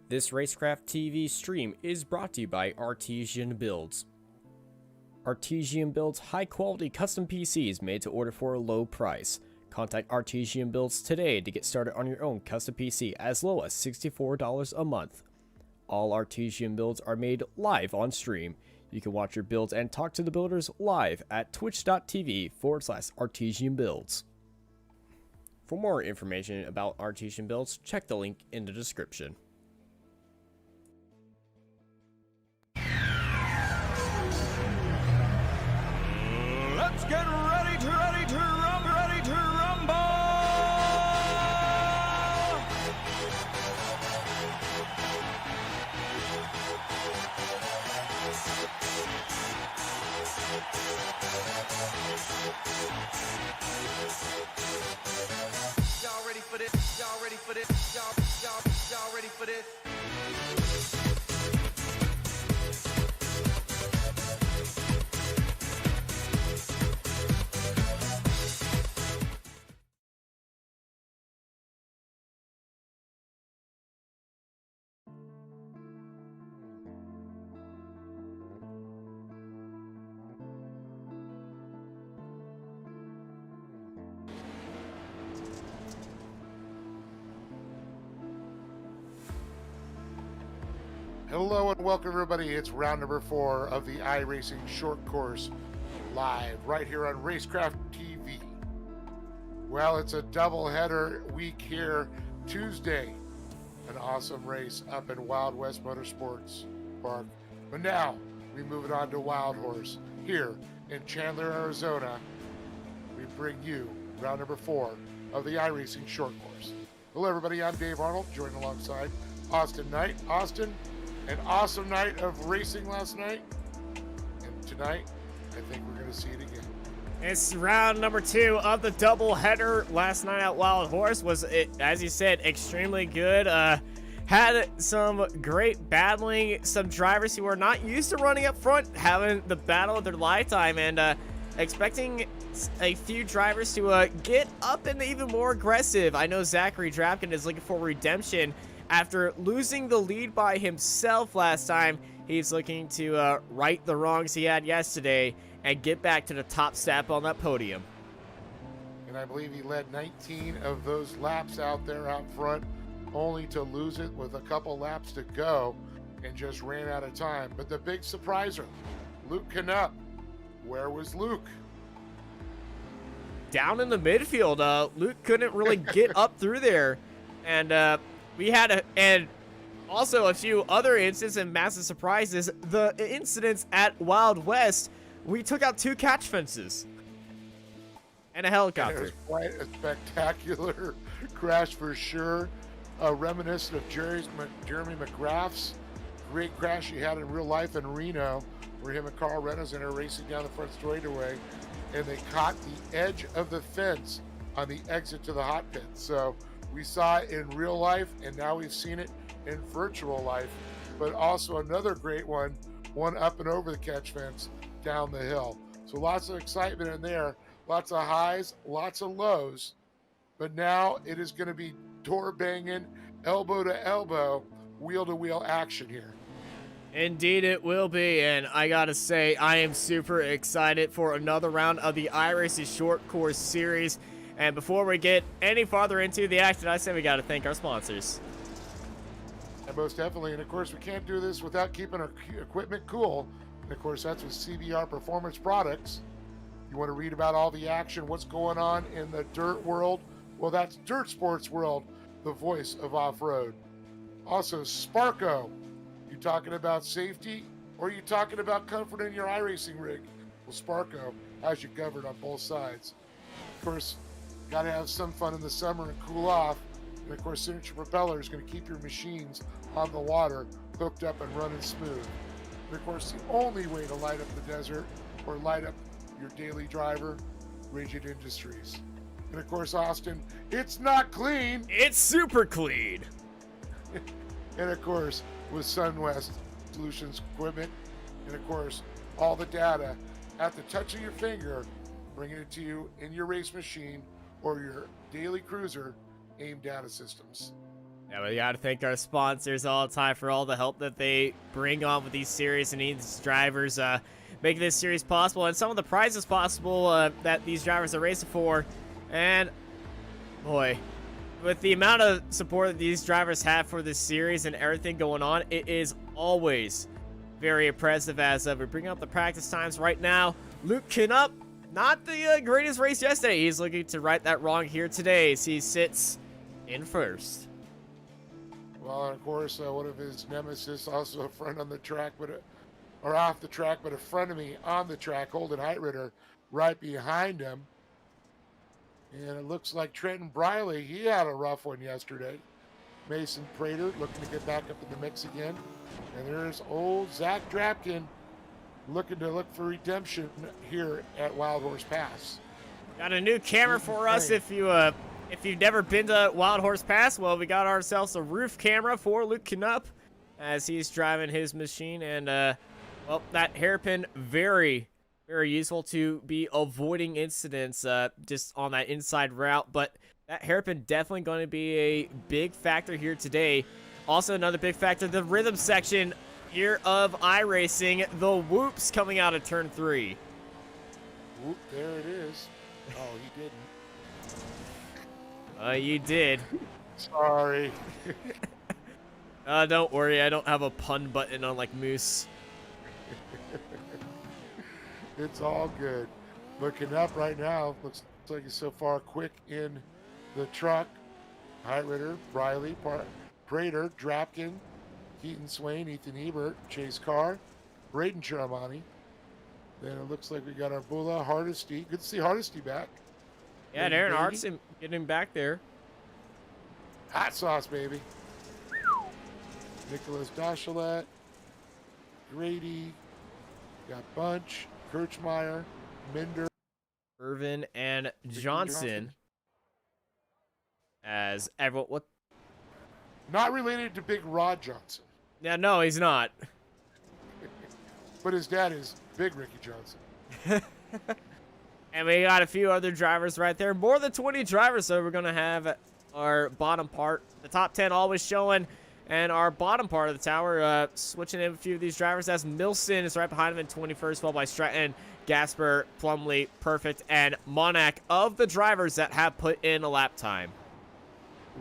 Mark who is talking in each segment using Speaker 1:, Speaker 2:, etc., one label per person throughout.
Speaker 1: This Racecraft TV stream is brought to you by Artesian Builds. Artesian builds high-quality custom PCs made to order for a low price. Contact Artesian Builds today to get started on your own custom PC as low as $64 a month. All Artesian builds are made live on stream. You can watch your builds and talk to the builders live at twitch.tv/Artesian Builds. For more information about Artesian Builds, check the link in the description.
Speaker 2: Let's get ready to rumble! Y'all ready for this? Y'all ready for this? Y'all ready for this?
Speaker 3: Hello and welcome everybody. It's round number 4 of the iRacing short course live right here on Racecraft TV. Well, it's a double-header week here. Tuesday, an awesome race up in Wild West Motorsports Park. But now we move it on to Wild Horse here in Chandler, Arizona. We bring you round number 4 of the iRacing short course. Hello everybody, I'm Dave Arnold, joined alongside Austin Knight. Austin, an awesome night of racing last night, and tonight I think we're going to see it again.
Speaker 1: It's round number 2 of the doubleheader. Last night at Wild Horse was, as you said, extremely good. Had some great battling, some drivers who are not used to running up front, having the battle of their lifetime, and expecting a few drivers to get up and even more aggressive. I know Zachary Drapkin is looking for redemption. After losing the lead by himself last time, he's looking to right the wrongs he had yesterday and get back to the top step on that podium.
Speaker 3: And I believe he led 19 of those laps out there out front, only to lose it with a couple laps to go and just ran out of time. But the big surpriser, Luke Canup. Where was Luke?
Speaker 1: Down in the midfield. Luke couldn't really get up through there. And we had and also a few other incidents and massive surprises. The incidents at Wild West, we took out 2 catch fences and a helicopter.
Speaker 3: It was quite a spectacular crash for sure. Reminiscent of Jeremy McGrath's great crash he had in real life in Reno, where him and Carl Renault are racing down the front straightaway, and they caught the edge of the fence on the exit to the hot pit. So we saw it in real life, and now we've seen it in virtual life. But also another great one up and over the catch fence down the hill. So lots of excitement in there, lots of highs, lots of lows. But now it is going to be door banging, elbow to elbow, wheel to wheel action here.
Speaker 1: Indeed it will be, and I gotta say, I am super excited for another round of the iRacing short course series. And before we get any farther into the action, I say we gotta thank our sponsors.
Speaker 3: And most definitely, and of course, we can't do this without keeping our equipment cool. And of course, that's with CBR Performance Products. You want to read about all the action, what's going on in the dirt world? Well, that's Dirt Sports World, the voice of off-road. Also, Sparco. You talking about safety, or you talking about comfort in your iRacing rig? Well, Sparco has you covered on both sides. Of course, got to have some fun in the summer and cool off. And of course, Signature Propeller is going to keep your machines on the water, hooked up and running smooth. And of course, the only way to light up the desert or light up your daily driver, Rigid Industries. And of course, Austin, it's not clean.
Speaker 1: It's super clean.
Speaker 3: And of course, with SunWest Solutions equipment, and of course, all the data at the touch of your finger, bringing it to you in your race machine or your daily cruiser, AIM Data Systems.
Speaker 1: Yeah, we gotta thank our sponsors all the time for all the help that they bring on with these series and these drivers, making this series possible, and some of the prizes possible that these drivers are racing for. And boy, with the amount of support that these drivers have for this series and everything going on, it is always very impressive. As we bring up the practice times right now, Luke Knupp, not the greatest race yesterday. He's looking to right that wrong here today as he sits in first.
Speaker 3: Well, and of course, one of his nemesis, also a friend on the track, or off the track, but a friend of me on the track, Holden Heitritter, right behind him. And it looks like Trenton Briley, he had a rough one yesterday. Mason Prater looking to get back up in the mix again. And there's old Zach Drapkin looking to look for redemption here at Wild Horse Pass.
Speaker 1: Got a new camera for us if you've never been to Wild Horse Pass. Well, we got ourselves a roof camera for Luke Knupp as he's driving his machine. And, well, that hairpin, very, very useful to be avoiding incidents just on that inside route. But that hairpin definitely going to be a big factor here today. Also, another big factor, the rhythm section here of iRacing, the whoops coming out of turn 3.
Speaker 3: Whoop, there it is. Oh, he didn't.
Speaker 1: You did.
Speaker 3: Sorry.
Speaker 1: Don't worry, I don't have a pun button on like Moose.
Speaker 3: It's all good. Looking up right now, looks like he's so far quick in the truck. Heitritter, Briley, Prater, Drapkin, Keaton Swain, Ethan Ebert, Chase Carr, Braden Chiramani. Then it looks like we got our Bula, Hardesty. Good to see Hardesty back.
Speaker 1: Yeah, and Aaron Hart's getting him back there.
Speaker 3: Hot sauce, baby. Nicholas Dachelet, Grady, got Bunch, Kirchmeyer, Minder,
Speaker 1: Irvin, and Johnson. As everyone, what?
Speaker 3: Not related to Big Rod Johnson.
Speaker 1: Yeah, no, he's not.
Speaker 3: But his dad is Big Ricky Johnson.
Speaker 1: And we got a few other drivers right there. More than 20 drivers, so we're going to have our bottom part, the top 10 always showing, and our bottom part of the tower switching in a few of these drivers as Milson is right behind him in 21st, followed by Stratton, Gasper, Plumley, Perfect, and Monac of the drivers that have put in a lap time.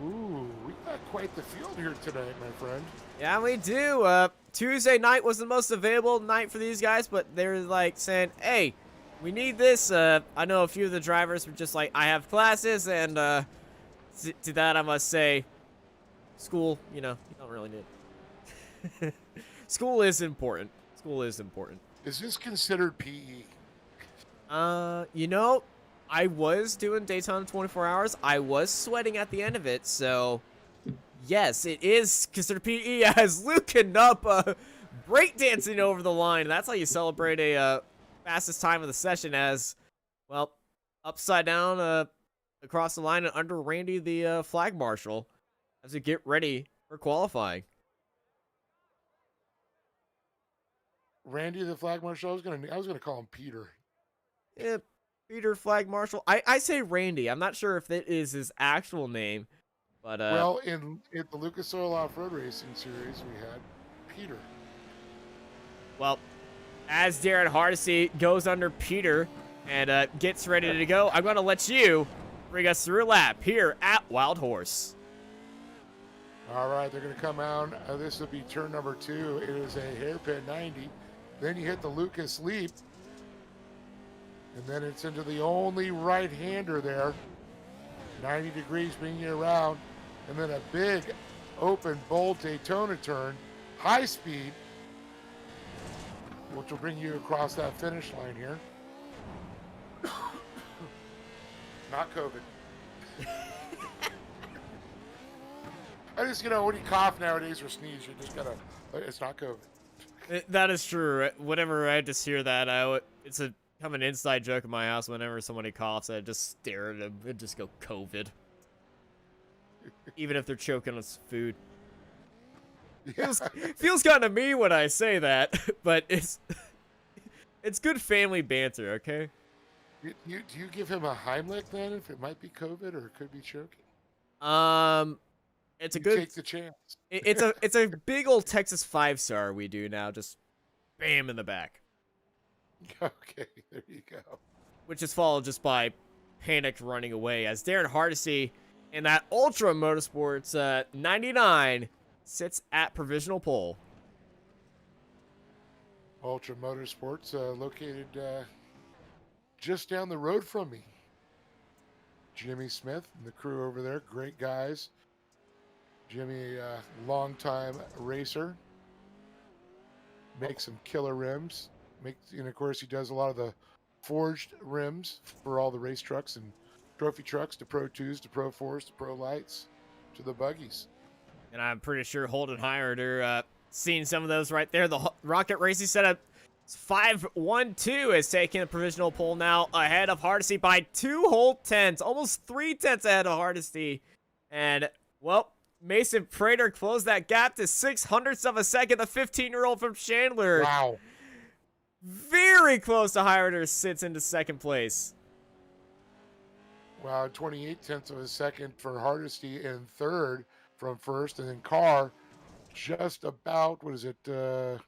Speaker 3: Ooh, we got quite the field here tonight, my friend.
Speaker 1: Yeah, we do. Tuesday night was the most available night for these guys, but they're like saying, hey, we need this. I know a few of the drivers were just like, I have classes, and to that I must say, school, you know, you don't really need it. School is important. School is important.
Speaker 3: Is this considered PE?
Speaker 1: You know, I was doing Daytona 24 hours. I was sweating at the end of it, so yes, it is considered PE as Luke Knupp breakdancing over the line. That's how you celebrate a fastest time of the session as, well, upside down across the line and under Randy the flag marshal as we get ready for qualifying.
Speaker 3: Randy the flag marshal. I was gonna call him Peter.
Speaker 1: Yeah, Peter Flag Marshal. I say Randy. I'm not sure if that is his actual name, but
Speaker 3: well, in the Lucas Oil Off-Road Racing Series, we had Peter.
Speaker 1: Well, as Darren Hardesty goes under Peter and gets ready to go, I'm going to let you bring us through a lap here at Wild Horse.
Speaker 3: All right, they're going to come out. This will be turn number 2. It is a hairpin 90. Then you hit the Lucas Leap. And then it's into the only right-hander there. 90 degrees bringing you around. And then a big, open, bold Daytona turn. High speed. Which will bring you across that finish line here. Not COVID. I just, when you cough nowadays or sneeze, you just gotta, it's not COVID.
Speaker 1: That is true. Whenever I just hear that, it's a kind of an inside joke in my house. Whenever somebody coughs, I just stare at them and just go, COVID. Even if they're choking on food.
Speaker 3: Yeah.
Speaker 1: Feels kind of mean when I say that, but it's good family banter, okay?
Speaker 3: Do you give him a Heimlich then, if it might be COVID or it could be choking?
Speaker 1: It's a
Speaker 3: You
Speaker 1: good.
Speaker 3: take the chance.
Speaker 1: It's a big old Texas 5-star we do now. Just bam in the back,
Speaker 3: Okay, there you go.
Speaker 1: which is followed just by panicked running away as Darren Hardesty in that Ultra Motorsports 99 sits at provisional pole.
Speaker 3: Ultra Motorsports, located just down the road from me. Jimmy Smith and the crew over there, great guys. Jimmy, longtime racer, makes some killer rims. And of course, he does a lot of the forged rims for all the race trucks and trophy trucks, to Pro 2s, to Pro 4s, to Pro Lights, to the buggies.
Speaker 1: And I'm pretty sure Holden Hierder seeing some of those right there. The Rocket Racing setup 5-1-2 is taking a provisional pole now ahead of Hardesty by 2 whole tenths, almost 3 tenths ahead of Hardesty. And, well, Mason Prater closed that gap to 600ths of a second. The 15-year-old from Chandler.
Speaker 3: Wow.
Speaker 1: Very close to Hierder, sits into second place.
Speaker 3: Wow, 28 tenths of a second for Hardesty in third from first. And then Carr, just about, what is it?
Speaker 1: That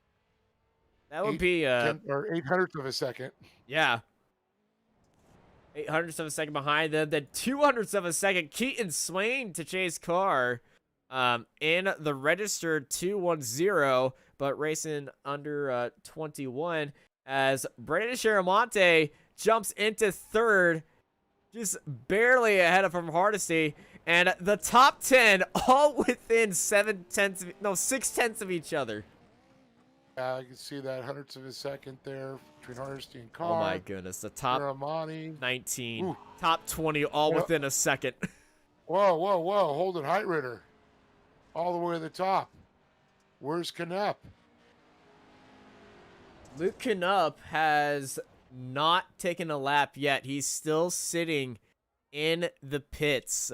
Speaker 1: would be,
Speaker 3: 800ths of a second.
Speaker 1: yeah. 800ths of a second behind them. Then 200ths of a second. Keaton Swain to chase Carr in the registered 210, but racing under 21 as Brandon Sharamonte jumps into third, just barely ahead of from Hardesty. And the top 10 all within 6 tenths of each other.
Speaker 3: I can see that hundredths of a second there between Hardesty and Carr.
Speaker 1: Oh my goodness, the top
Speaker 3: Ramani.
Speaker 1: 19,
Speaker 3: Ooh.
Speaker 1: top 20 all
Speaker 3: Well-
Speaker 1: within a second.
Speaker 3: Whoa, whoa, whoa. Holden Heitritter. All the way to the top. Where's Knapp?
Speaker 1: Luke Knupp has not taken a lap yet. He's still sitting in the pits.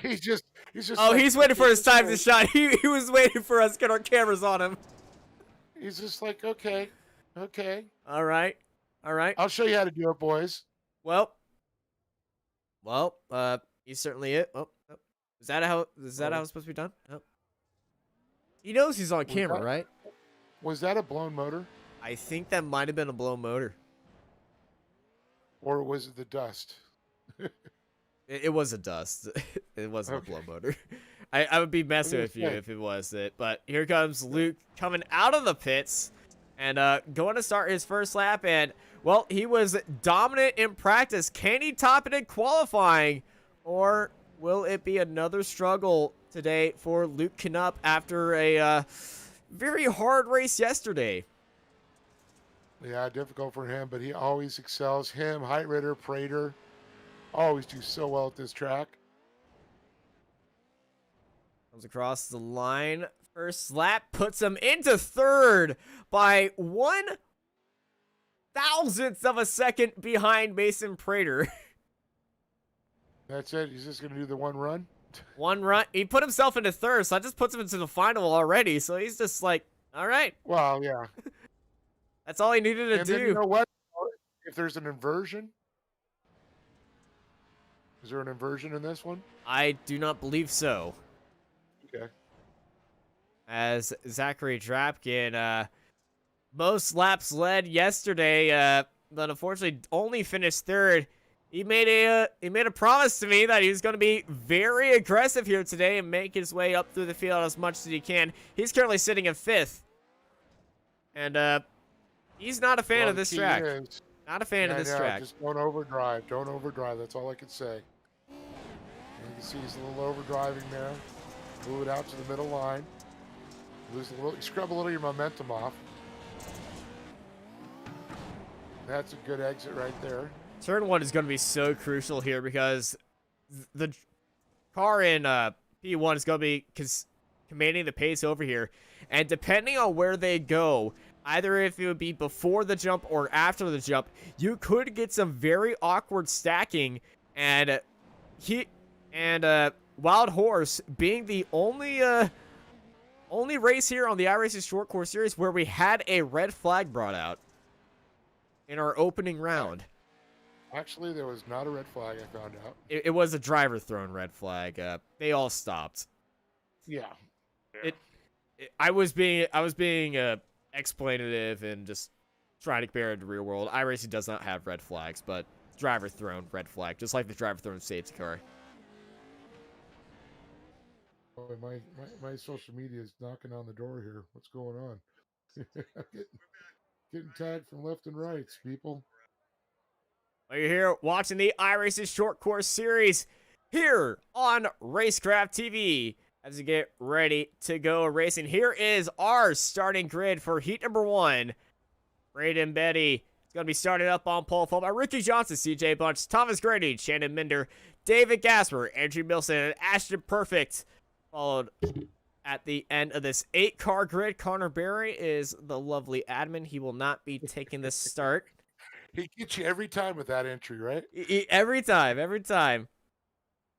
Speaker 3: He's just
Speaker 1: Oh,
Speaker 3: like,
Speaker 1: he's waiting for his time to
Speaker 3: okay.
Speaker 1: shine. He was waiting for us to get our cameras on him.
Speaker 3: He's just like, okay.
Speaker 1: All right.
Speaker 3: I'll show you how to do it, boys.
Speaker 1: Well, he's certainly it. Oh. Is that how it's supposed to be done? Oh. He knows he's on camera,
Speaker 3: that-
Speaker 1: right?
Speaker 3: Was that a blown motor?
Speaker 1: I think that might have been a blown motor.
Speaker 3: Or was it the dust?
Speaker 1: It was a dust. It wasn't
Speaker 3: Okay.
Speaker 1: a blow motor. I would be messing with you if it was it. But here comes Luke coming out of the pits and going to start his first lap. And, well, he was dominant in practice. Can he top it in qualifying? Or will it be another struggle today for Luke Knupp after a very hard race yesterday?
Speaker 3: Yeah, difficult for him, but he always excels. Him, Heitritter, Prater, always do so well at this track.
Speaker 1: Comes across the line. First lap puts him into third by 1/1000th of a second behind Mason Prater.
Speaker 3: That's it. He's just going to do the one run.
Speaker 1: One run. He put himself into third, so that just puts him into the final already. So he's just like, all right.
Speaker 3: Well, yeah.
Speaker 1: That's all he needed to
Speaker 3: And
Speaker 1: do.
Speaker 3: then you know what? If there's an inversion, is there an inversion in this one?
Speaker 1: I do not believe so.
Speaker 3: Okay.
Speaker 1: As Zachary Drapkin, most laps led yesterday, but unfortunately only finished third. He made a promise to me that he was going to be very aggressive here today and make his way up through the field as much as he can. He's currently sitting in fifth, and he's not a fan of this track. Not a fan of this track.
Speaker 3: Just don't overdrive. Don't overdrive. That's all I can say. And you can see he's a little overdriving there. Move it out to the middle line. Lose a little. You scrub a little of your momentum off. That's a good exit right there.
Speaker 1: Turn 1 is going to be so crucial here because the car in P1 is going to be commanding the pace over here. And depending on where they go, either if it would be before the jump or after the jump, you could get some very awkward stacking. And Wild Horse being the only race here on the iRacing Short Course Series where we had a red flag brought out in our opening round.
Speaker 3: Actually, there was not a red flag, I found out.
Speaker 1: It was a driver-thrown red flag. They all stopped.
Speaker 3: Yeah.
Speaker 1: I was being explanative and just trying to compare it to real world. iRacing does not have red flags, but driver thrown red flag, just like the driver thrown safety car.
Speaker 3: Oh, my social media is knocking on the door here. What's going on? getting tagged from left and right, people.
Speaker 1: Well, you're here watching the iRacing short course series here on Racecraft TV. As we get ready to go racing, here is our starting grid for heat number 1. Braden Betty is going to be starting up on pole, followed by Ricky Johnson, CJ Bunch, Thomas Grady, Shannon Minder, David Gasper, Andrew Milson, and Ashton Perfect. Followed at the end of this 8-car grid, Connor Berry is the lovely admin. He will not be taking this start.
Speaker 3: He gets you every time with that entry, right?
Speaker 1: Every time.